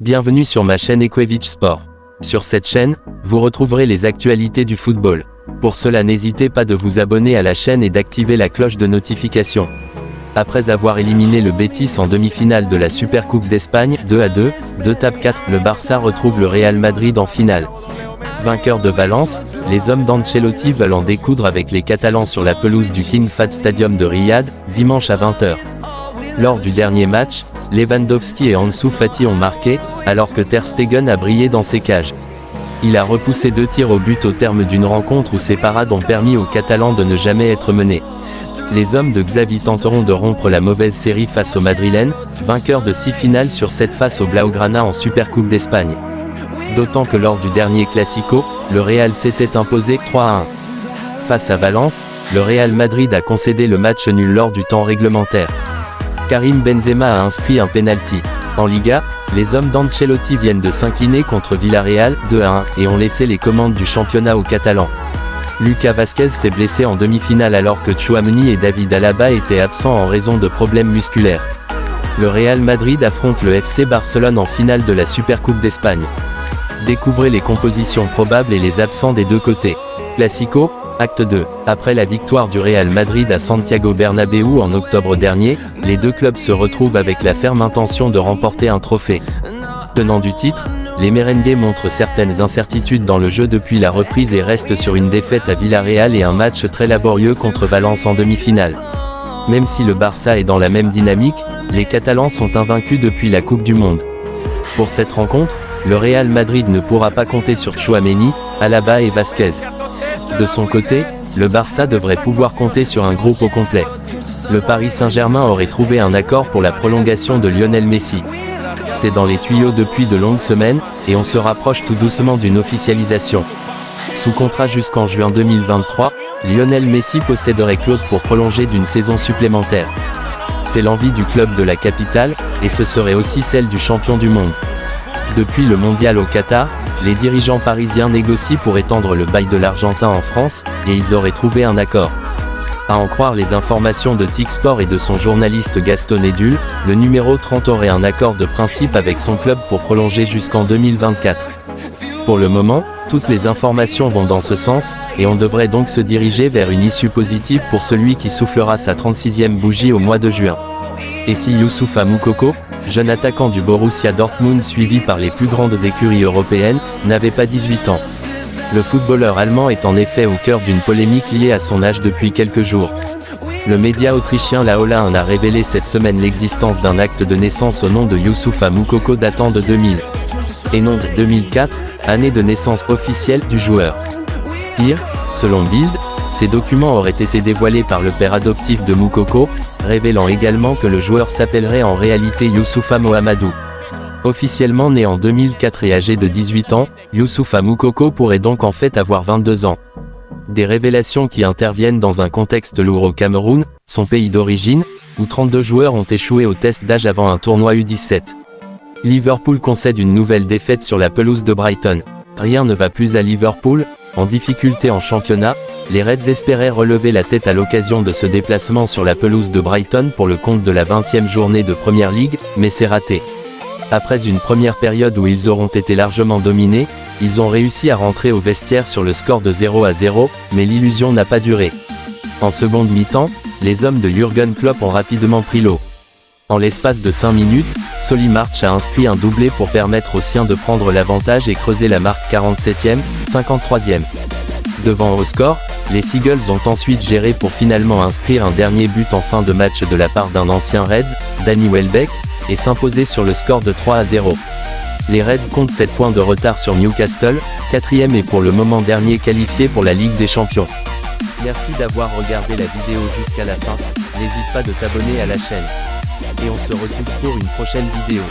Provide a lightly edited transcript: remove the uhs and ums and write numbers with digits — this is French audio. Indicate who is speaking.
Speaker 1: Bienvenue sur ma chaîne Equevich Sport. Sur cette chaîne, vous retrouverez les actualités du football. Pour cela, n'hésitez pas de vous abonner à la chaîne et d'activer la cloche de notification. Après avoir éliminé le Betis en demi-finale de la Supercoupe d'Espagne 2-2, de table 4, le Barça retrouve le Real Madrid en finale. Vainqueur de Valence, les hommes d'Ancelotti veulent en découdre avec les Catalans sur la pelouse du King Fahd Stadium de Riyad, dimanche à 20 h. Lors du dernier match, Lewandowski et Ansu Fati ont marqué, alors que Ter Stegen a brillé dans ses cages. Il a repoussé 2 tirs au but au terme d'une rencontre où ses parades ont permis aux Catalans de ne jamais être menés. Les hommes de Xavi tenteront de rompre la mauvaise série face aux Madrilènes, vainqueurs de 6 finales sur 7 face au Blaugrana en Supercoupe d'Espagne. D'autant que lors du dernier Classico, le Real s'était imposé 3-1. Face à Valence, le Real Madrid a concédé le match nul lors du temps réglementaire. Karim Benzema a inscrit un penalty. En Liga, les hommes d'Ancelotti viennent de s'incliner contre Villarreal 2-1 et ont laissé les commandes du championnat aux Catalans. Lucas Vázquez s'est blessé en demi-finale alors que Tchouaméni et David Alaba étaient absents en raison de problèmes musculaires. Le Real Madrid affronte le FC Barcelone en finale de la Supercoupe d'Espagne. Découvrez les compositions probables et les absents des deux côtés. Classico, acte 2. Après la victoire du Real Madrid à Santiago Bernabéu en octobre dernier, les deux clubs se retrouvent avec la ferme intention de remporter un trophée. Tenant du titre, les merengues montrent certaines incertitudes dans le jeu depuis la reprise et restent sur une défaite à Villarreal et un match très laborieux contre Valence en demi-finale. Même si le Barça est dans la même dynamique, les Catalans sont invaincus depuis la Coupe du Monde. Pour cette rencontre, le Real Madrid ne pourra pas compter sur Tchouaméni, Alaba et Vázquez. De son côté, le Barça devrait pouvoir compter sur un groupe au complet. Le Paris Saint-Germain aurait trouvé un accord pour la prolongation de Lionel Messi. C'est dans les tuyaux depuis de longues semaines, et on se rapproche tout doucement d'une officialisation. Sous contrat jusqu'en juin 2023, Lionel Messi posséderait clause pour prolonger d'une saison supplémentaire. C'est l'envie du club de la capitale, et ce serait aussi celle du champion du monde. Depuis le mondial au Qatar, les dirigeants parisiens négocient pour étendre le bail de l'Argentin en France, et ils auraient trouvé un accord. À en croire les informations de TIC Sport et de son journaliste Gaston Edul, le numéro 30 aurait un accord de principe avec son club pour prolonger jusqu'en 2024. Pour le moment, toutes les informations vont dans ce sens, et on devrait donc se diriger vers une issue positive pour celui qui soufflera sa 36e bougie au mois de juin. Et si Youssoufa Moukoko, jeune attaquant du Borussia Dortmund suivi par les plus grandes écuries européennes, n'avait pas 18 ans. Le footballeur allemand est en effet au cœur d'une polémique liée à son âge depuis quelques jours. Le média autrichien La Ola a révélé cette semaine l'existence d'un acte de naissance au nom de Youssoufa Moukoko datant de 2000. Et non de 2004, année de naissance officielle du joueur. Pire, selon Bild, ces documents auraient été dévoilés par le père adoptif de Moukoko, révélant également que le joueur s'appellerait en réalité Youssoufa Mohamedou. Officiellement né en 2004 et âgé de 18 ans, Youssoufa Moukoko pourrait donc en fait avoir 22 ans. Des révélations qui interviennent dans un contexte lourd au Cameroun, son pays d'origine, où 32 joueurs ont échoué au test d'âge avant un tournoi U17. Liverpool concède une nouvelle défaite sur la pelouse de Brighton. Rien ne va plus à Liverpool, en difficulté en championnat. Les Reds espéraient relever la tête à l'occasion de ce déplacement sur la pelouse de Brighton pour le compte de la 20e journée de Premier League, mais c'est raté. Après une première période où ils auront été largement dominés, ils ont réussi à rentrer au vestiaire sur le score de 0-0, mais l'illusion n'a pas duré. En seconde mi-temps, les hommes de Jürgen Klopp ont rapidement pris l'eau. En l'espace de 5 minutes, Solly March a inscrit un doublé pour permettre aux siens de prendre l'avantage et creuser la marque 47e, 53e. Devant au score, les Seagulls ont ensuite géré pour finalement inscrire un dernier but en fin de match de la part d'un ancien Reds, Danny Welbeck, et s'imposer sur le score de 3-0. Les Reds comptent 7 points de retard sur Newcastle, 4e et pour le moment dernier qualifié pour la Ligue des Champions. Merci d'avoir regardé la vidéo jusqu'à la fin, n'hésite pas de t'abonner à la chaîne. Et on se retrouve pour une prochaine vidéo.